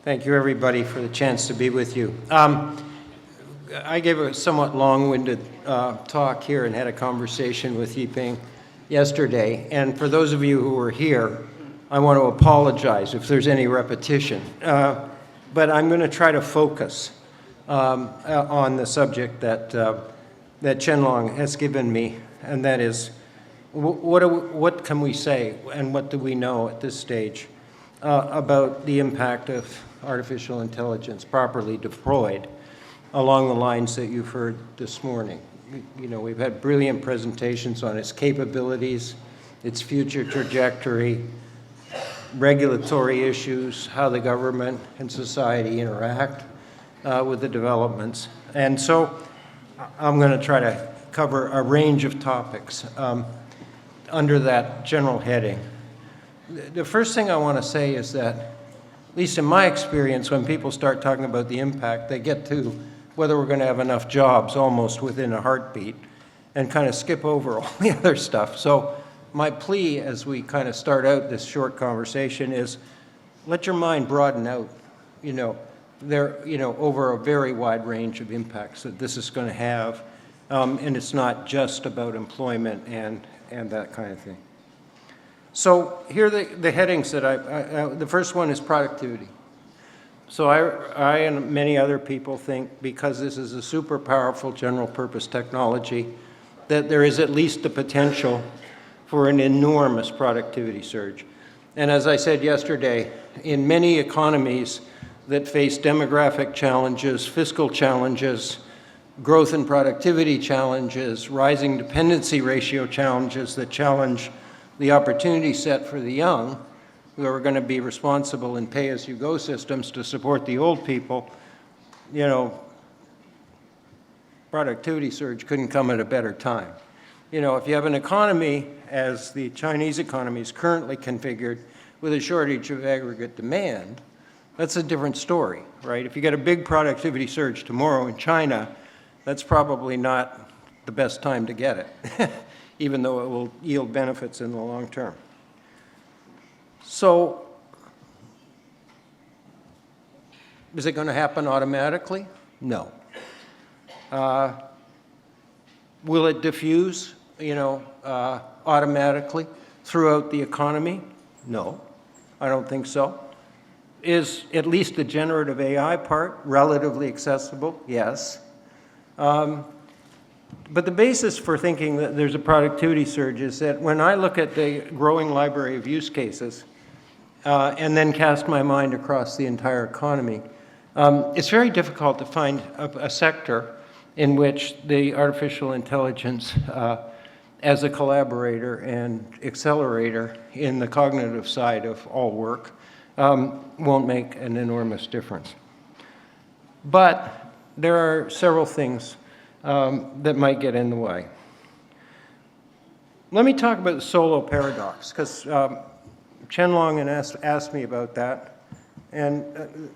Thank you, everybody, for the chance to be with you. I gave a somewhat long-winded talk here and had a conversation with Yiping yesterday. And for those of you who were here, I want to apologize if there's any repetition. But I'm going to try to focus on the subject that Qianlong has given me, and that is, what can we say and what do we know at this stage about the impact of artificial intelligence properly deployed along the lines that you've heard this morning. You know, we've had brilliant presentations on its capabilities, its future trajectory, regulatory issues, how the government and society interact with the developments. And so I'm going to try to cover a range of topics under that general heading. The first thing I want to say is that, at least in my experience, when people start talking about the impact, they get to whether we're going to have enough jobs almost within a heartbeat and kind of skip over all the other stuff. So my plea as we kind of start out this short conversation is let your mind broaden out, over a very wide range of impacts that this is going to have. And it's not just about employment and that kind of thing. So here are the headings that the first one is productivity. So I and many other people think, because this is a super powerful general purpose technology, that there is at least the potential for an enormous productivity surge. And as I said yesterday, in many economies that face demographic challenges, fiscal challenges, growth and productivity challenges, rising dependency ratio challenges that challenge the opportunity set for the young, who are going to be responsible in pay-as-you-go systems to support the old people, productivity surge couldn't come at a better time. If you have an economy, as the Chinese economy is currently configured, with a shortage of aggregate demand, that's a different story, right? If you get a big productivity surge tomorrow in China, that's probably not the best time to get it, even though it will yield benefits in the long term. So, is it going to happen automatically? No. Will it diffuse, automatically throughout the economy? No, I don't think so. Is at least the generative AI part relatively accessible? Yes. But the basis for thinking that there's a productivity surge is that when I look at the growing library of use cases and then cast my mind across the entire economy, it's very difficult to find a sector in which the artificial intelligence as a collaborator and accelerator in the cognitive side of all work won't make an enormous difference. But there are several things that might get in the way. Let me talk about the solo paradox, because Qianlong asked me about that, and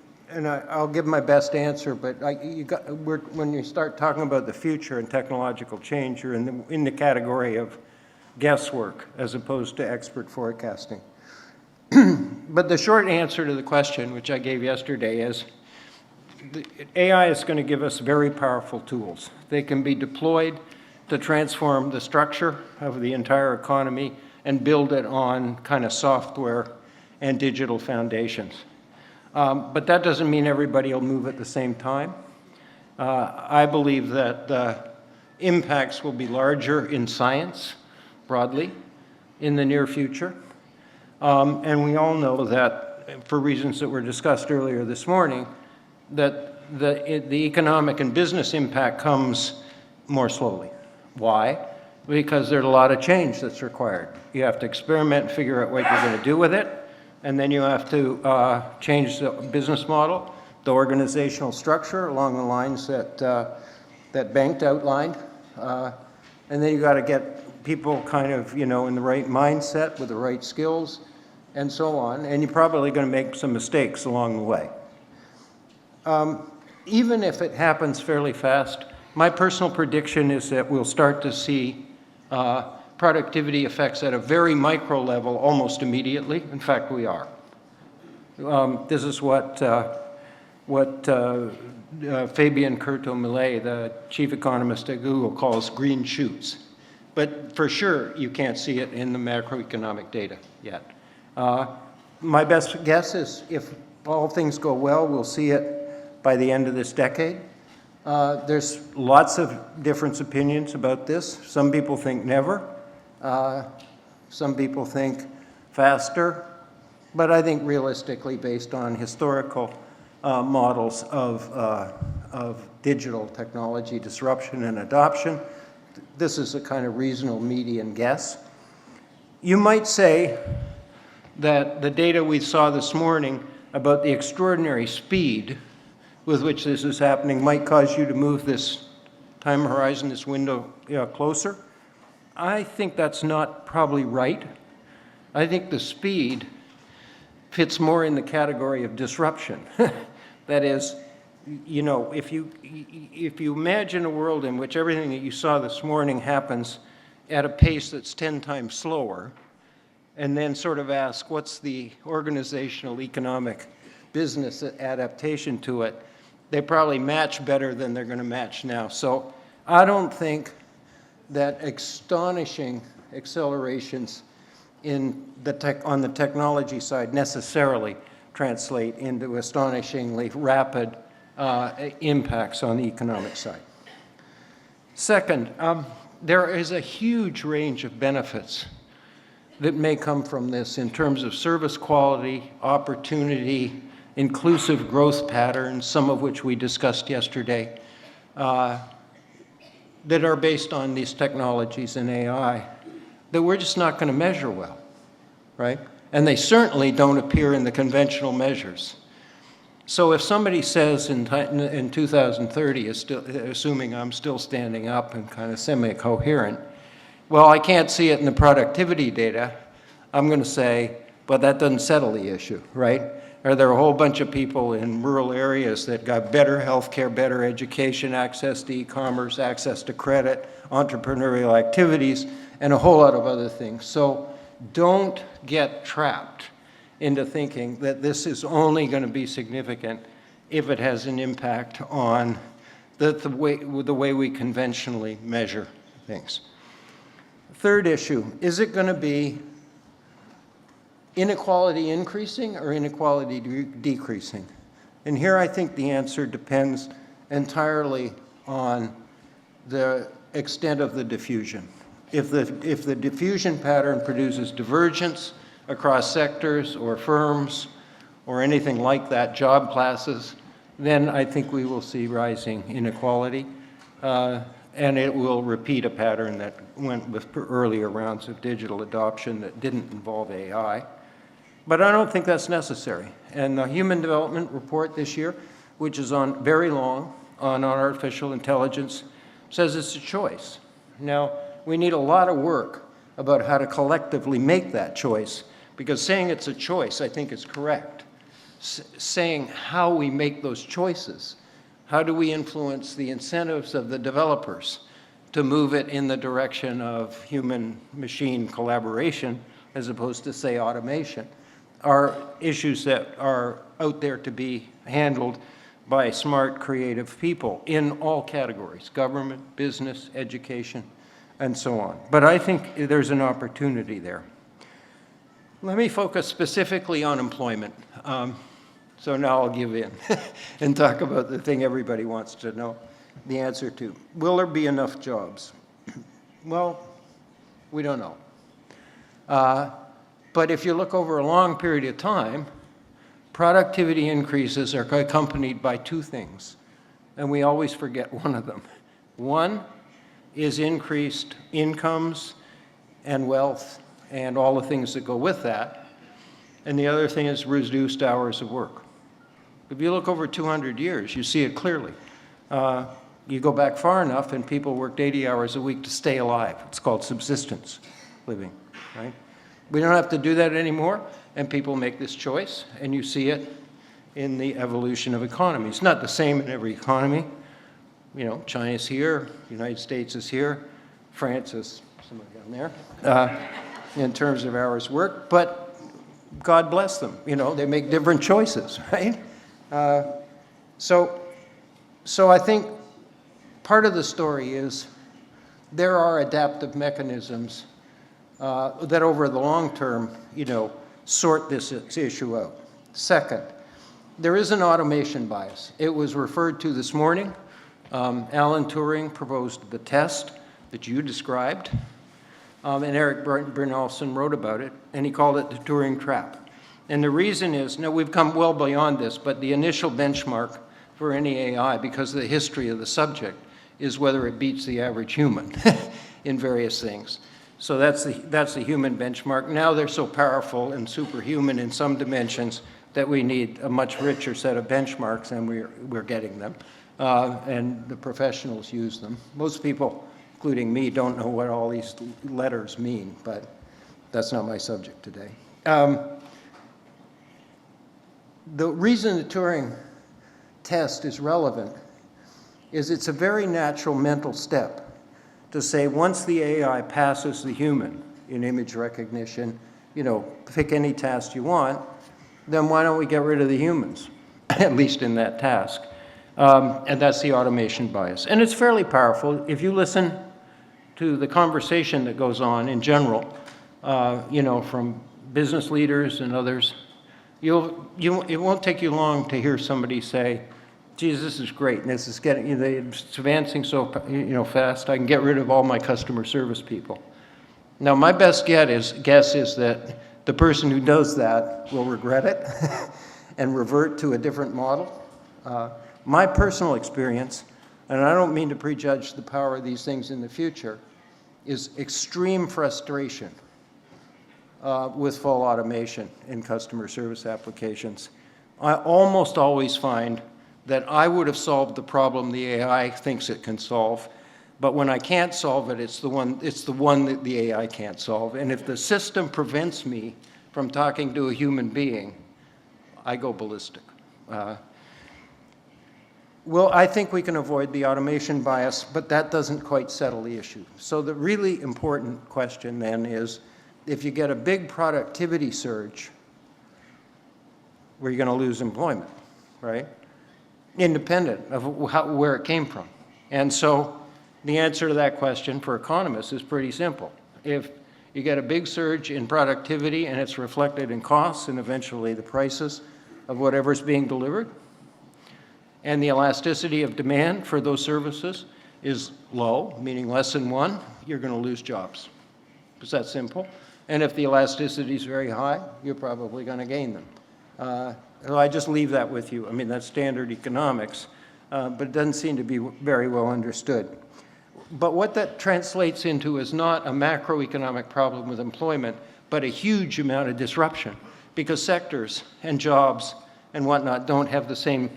I'll give my best answer, but when you start talking about the future and technological change, you're in the category of guesswork as opposed to expert forecasting. But the short answer to the question, which I gave yesterday, is AI is going to give us very powerful tools. They can be deployed to transform the structure of the entire economy and build it on kind of software and digital foundations. But that doesn't mean everybody will move at the same time. I believe that the impacts will be larger in science, broadly, in the near future. And we all know that, for reasons that were discussed earlier this morning, that the economic and business impact comes more slowly. Why? Because there's a lot of change that's required. You have to experiment and figure out what you're going to do with it, and then you have to change the business model, the organizational structure along the lines that Bengt outlined, and then you got to get people kind of, in the right mindset with the right skills and so on, and you're probably going to make some mistakes along the way. Even if it happens fairly fast, my personal prediction is that we'll start to see productivity effects at a very micro level almost immediately. In fact, we are. This is what Fabien Curto-Millet, the chief economist at Google, calls green shoots. But for sure, you can't see it in the macroeconomic data yet. My best guess is if all things go well, we'll see it by the end of this decade. There's lots of different opinions about this. Some people think never. Some people think faster. But I think realistically, based on historical models of digital technology disruption and adoption, this is a kind of reasonable median guess. You might say that the data we saw this morning about the extraordinary speed with which this is happening might cause you to move this time horizon, this window, closer. I think that's not probably right. I think the speed fits more in the category of disruption. That is, if you imagine a world in which everything that you saw this morning happens at a pace that's 10 times slower, and then sort of ask, what's the organizational, economic, business adaptation to it, they probably match better than they're going to match now. So I don't think that astonishing accelerations on the technology side necessarily translate into astonishingly rapid impacts on the economic side. Second, there is a huge range of benefits that may come from this in terms of service quality, opportunity, inclusive growth patterns, some of which we discussed yesterday, that are based on these technologies and AI, that we're just not going to measure well, right? And they certainly don't appear in the conventional measures. So if somebody says in 2030, assuming I'm still standing up and kind of semi-coherent, well, I can't see it in the productivity data, I'm going to say, but that doesn't settle the issue, right? Are there a whole bunch of people in rural areas that got better healthcare, better education, access to e-commerce, access to credit, entrepreneurial activities, and a whole lot of other things? So don't get trapped into thinking that this is only going to be significant if it has an impact on the way we conventionally measure things. Third issue, is it going to be inequality increasing or inequality decreasing? And here I think the answer depends entirely on the extent of the diffusion. If the diffusion pattern produces divergence across sectors or firms or anything like that, job classes, then I think we will see rising inequality. And it will repeat a pattern that went with earlier rounds of digital adoption that didn't involve AI. But I don't think that's necessary. And the Human Development Report this year, which is very long on artificial intelligence, says it's a choice. Now, we need a lot of work about how to collectively make that choice, because saying it's a choice, I think, is correct. Saying how we make those choices, how do we influence the incentives of the developers to move it in the direction of human-machine collaboration as opposed to, say, automation, are issues that are out there to be handled by smart, creative people in all categories, government, business, education, and so on. But I think there's an opportunity there. Let me focus specifically on employment. So now I'll give in and talk about the thing everybody wants to know the answer to. Will there be enough jobs? Well, we don't know. But if you look over a long period of time, productivity increases are accompanied by two things, and we always forget one of them. One is increased incomes and wealth and all the things that go with that, and the other thing is reduced hours of work. If you look over 200 years, you see it clearly. You go back far enough and people worked 80 hours a week to stay alive. It's called subsistence living, right? We don't have to do that anymore, and people make this choice, and you see it in the evolution of economies. It's not the same in every economy. You know, China's here, the United States is here, France is somewhere down there, in terms of hours worked, but God bless them. You know, they make different choices, right? So I think part of the story is there are adaptive mechanisms that over the long term, you know, sort this issue out. Second, there is an automation bias. It was referred to this morning. Alan Turing proposed the test that you described, and Eric Brynjolfsson wrote about it, and he called it the Turing trap. And the reason is, now we've come well beyond this, but the initial benchmark for any AI, because of the history of the subject, is whether it beats the average human in various things. So that's the human benchmark. Now they're so powerful and superhuman in some dimensions that we need a much richer set of benchmarks, and we're getting them. And the professionals use them. Most people, including me, don't know what all these letters mean, but that's not my subject today. The reason the Turing test is relevant is it's a very natural mental step to say once the AI passes the human in image recognition, you know, pick any task you want, then why don't we get rid of the humans, at least in that task? And that's the automation bias. And it's fairly powerful. If you listen to the conversation that goes on in general, you know, from business leaders and others, it won't take you long to hear somebody say, geez, this is great, and this is getting, you know, it's advancing so, you know, fast, I can get rid of all my customer service people. Now, my best guess is that the person who does that will regret it and revert to a different model. My personal experience, and I don't mean to prejudge the power of these things in the future, is extreme frustration with full automation in customer service applications. I almost always find that I would have solved the problem the AI thinks it can solve, but when I can't solve it, it's the one that the AI can't solve. And if the system prevents me from talking to a human being, I go ballistic. Well, I think we can avoid the automation bias, but that doesn't quite settle the issue. So the really important question then is, if you get a big productivity surge, where you're going to lose employment, right? Independent of where it came from. And so the answer to that question for economists is pretty simple. If you get a big surge in productivity and it's reflected in costs and eventually the prices of whatever's being delivered, and the elasticity of demand for those services is low, meaning less than 1, you're going to lose jobs. It's that simple. And if the elasticity is very high, you're probably going to gain them. So I just leave that with you. I mean, that's standard economics, but it doesn't seem to be very well understood. But what that translates into is not a macroeconomic problem with employment, but a huge amount of disruption, because sectors and jobs and whatnot don't have the same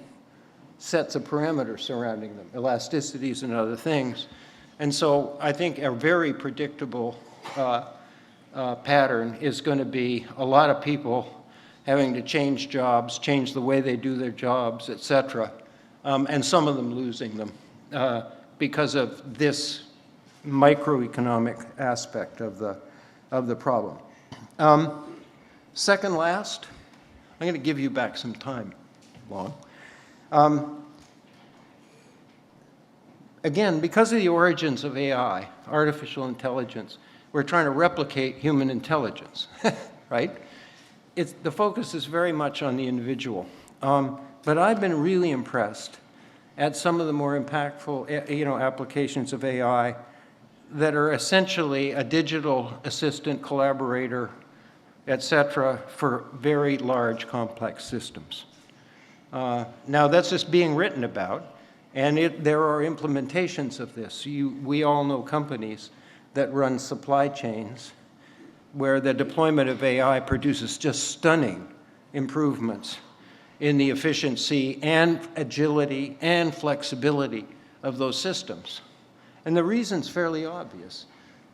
sets of parameters surrounding them, elasticities and other things. And so I think a very predictable pattern is going to be a lot of people having to change jobs, change the way they do their jobs, et cetera, and some of them losing them because of this microeconomic aspect of the problem. Second last, I'm going to give you back some time, Long. Again, because of the origins of AI, artificial intelligence, we're trying to replicate human intelligence, right? The focus is very much on the individual. But I've been really impressed at some of the more impactful, you know, applications of AI that are essentially a digital assistant, collaborator, et cetera, for very large, complex systems. Now, that's just being written about, and there are implementations of this. We all know companies that run supply chains where the deployment of AI produces just stunning improvements in the efficiency and agility and flexibility of those systems. And the reason's fairly obvious.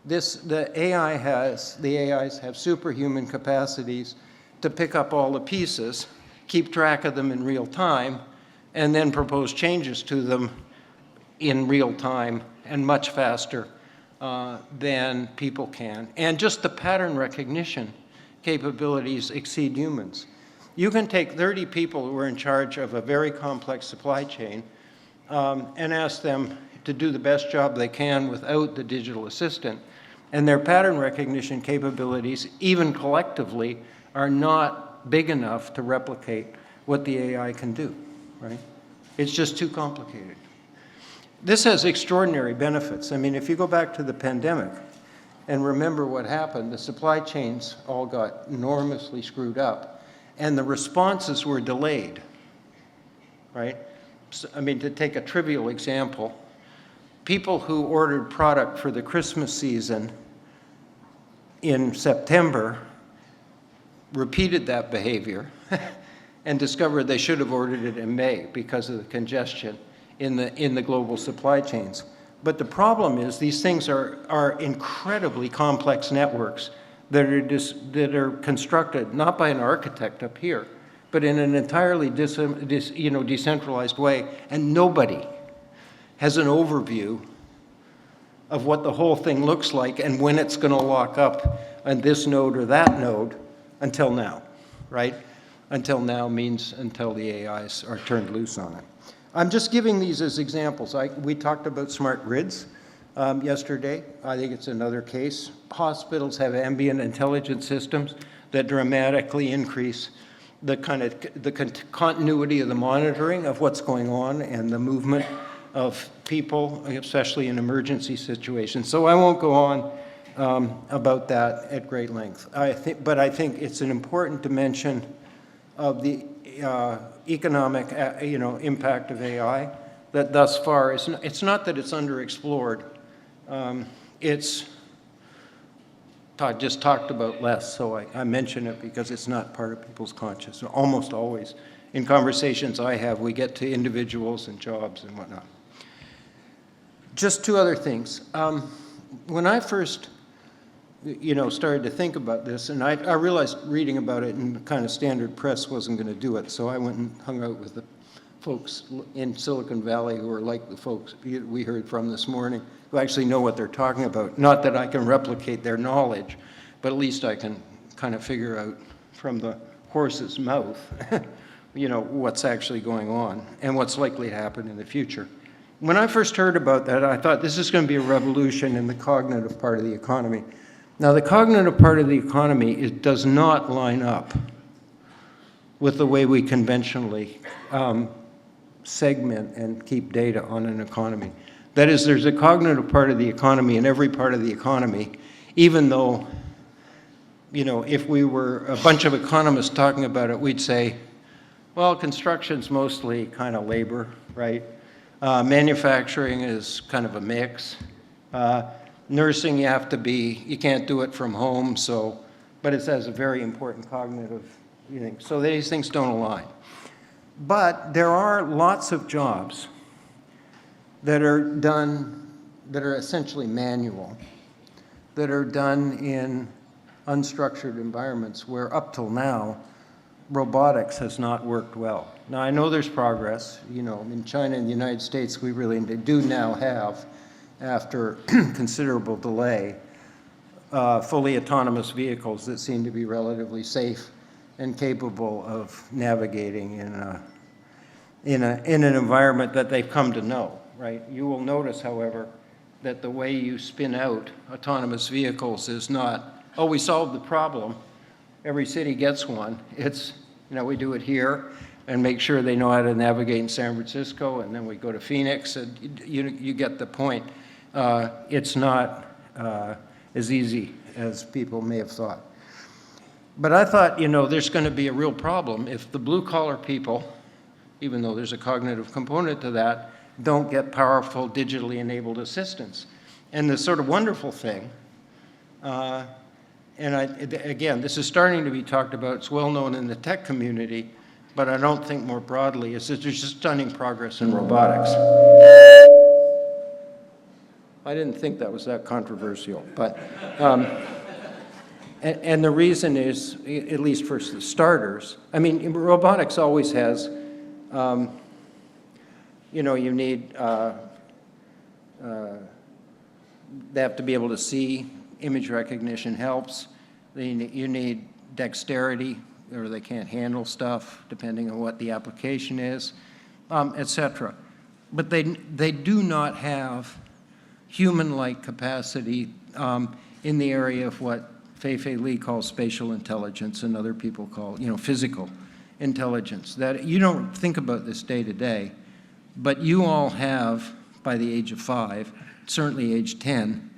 The AIs have superhuman capacities to pick up all the pieces, keep track of them in real time, and then propose changes to them in real time and much faster than people can. And just the pattern recognition capabilities exceed humans. You can take 30 people who are in charge of a very complex supply chain and ask them to do the best job they can without the digital assistant, and their pattern recognition capabilities, even collectively, are not big enough to replicate what the AI can do, right? It's just too complicated. This has extraordinary benefits. I mean, if you go back to the pandemic and remember what happened, the supply chains all got enormously screwed up, and the responses were delayed, right? So, I mean, to take a trivial example, people who ordered product for the Christmas season in September repeated that behavior and discovered they should have ordered it in May because of the congestion in the global supply chains. But the problem is these things are incredibly complex networks that are constructed not by an architect up here, but in an entirely decentralized way, and nobody has an overview of what the whole thing looks like and when it's going to lock up on this node or that node until now, right? Until now means until the AIs are turned loose on it. I'm just giving these as examples. We talked about smart grids yesterday. I think it's another case. Hospitals have ambient intelligence systems that dramatically increase the continuity of the monitoring of what's going on and the movement of people, especially in emergency situations. So I won't go on about that at great length. But I think it's an important dimension of the economic impact of AI that thus far it's not that it's underexplored. It's just talked about less, so I mention it because it's not part of people's consciousness. Almost always in conversations I have, we get to individuals and jobs and whatnot. Just two other things. When I first started to think about this, and I realized reading about it in kind of standard press wasn't going to do it, so I went and hung out with the folks in Silicon Valley who are like the folks we heard from this morning, who actually know what they're talking about. Not that I can replicate their knowledge, but at least I can kind of figure out from the horse's mouth, what's actually going on and what's likely to happen in the future. When I first heard about that, I thought this is going to be a revolution in the cognitive part of the economy. Now, the cognitive part of the economy does not line up with the way we conventionally segment and keep data on an economy. That is, there's a cognitive part of the economy in every part of the economy, even though, if we were a bunch of economists talking about it, we'd say, well, construction's mostly kind of labor, right? Manufacturing is kind of a mix. Nursing, you can't do it from home, but it has a very important cognitive thing. So these things don't align. But there are lots of jobs that are essentially manual, that are done in unstructured environments where up till now, robotics has not worked well. Now, I know there's progress. In China and the United States, we really do now have, after considerable delay, fully autonomous vehicles that seem to be relatively safe and capable of navigating in an environment that they've come to know, right? You will notice, however, that the way you spin out autonomous vehicles is not, oh, we solved the problem, every city gets one. It's, we do it here and make sure they know how to navigate in San Francisco, and then we go to Phoenix, and you get the point. It's not as easy as people may have thought. But I thought, there's going to be a real problem if the blue-collar people, even though there's a cognitive component to that, don't get powerful digitally enabled assistance. And the sort of wonderful thing, again, this is starting to be talked about, it's well known in the tech community, but I don't think more broadly, is that there's just stunning progress in robotics. I didn't think that was that controversial, but, and the reason is, at least for the starters, robotics always has, you need, they have to be able to see, image recognition helps. You need dexterity, or they can't handle stuff, depending on what the application is, et cetera. But they do not have human-like capacity in the area of what Fei-Fei Li calls spatial intelligence and other people call, physical intelligence. That you don't think about this day to day, but you all have, by the age of 5, certainly age 10,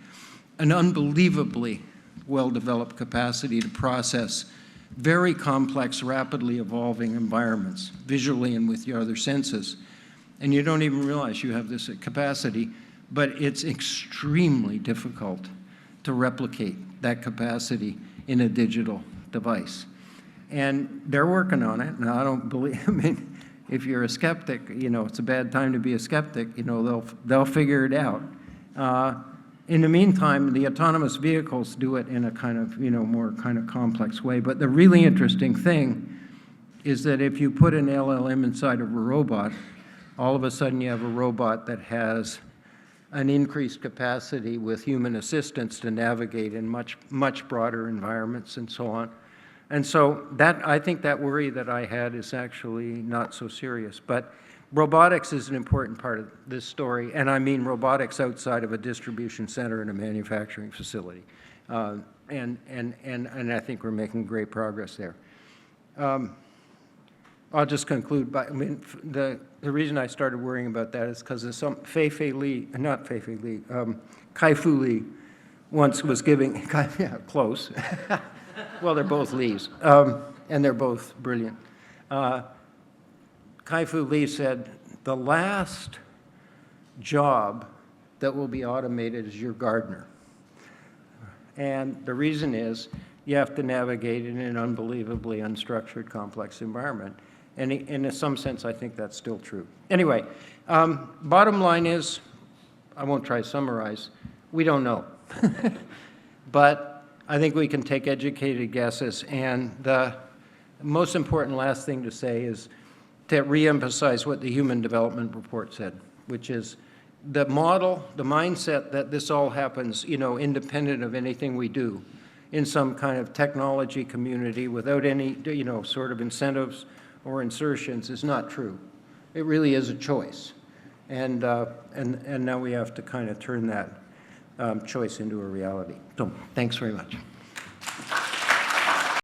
an unbelievably well-developed capacity to process very complex, rapidly evolving environments, visually and with your other senses. And you don't even realize you have this capacity, but it's extremely difficult to replicate that capacity in a digital device. And they're working on it. Now, I don't believe, I mean, if you're a skeptic, it's a bad time to be a skeptic, they'll figure it out. In the meantime, the autonomous vehicles do it in a kind of, more kind of complex way. But the really interesting thing is that if you put an LLM inside of a robot, all of a sudden you have a robot that has an increased capacity with human assistance to navigate in much, much broader environments and so on. And so I think that worry that I had is actually not so serious. But robotics is an important part of this story, and I mean robotics outside of a distribution center and a manufacturing facility. And I think we're making great progress there. I'll just conclude by, the reason I started worrying about that is because of some Kai-Fu Lee once was giving, yeah, close. Well, they're both Lees, and they're both brilliant. Kai-Fu Lee said, the last job that will be automated is your gardener. And the reason is you have to navigate in an unbelievably unstructured, complex environment. And in some sense, I think that's still true. Anyway, bottom line is, I won't try to summarize, we don't know. But I think we can take educated guesses. And the most important last thing to say is to reemphasize what the Human Development Report said, which is the model, the mindset that this all happens, independent of anything we do in some kind of technology community without any, sort of incentives or insertions is not true. It really is a choice. And now we have to kind of turn that choice into a reality. So thanks very much.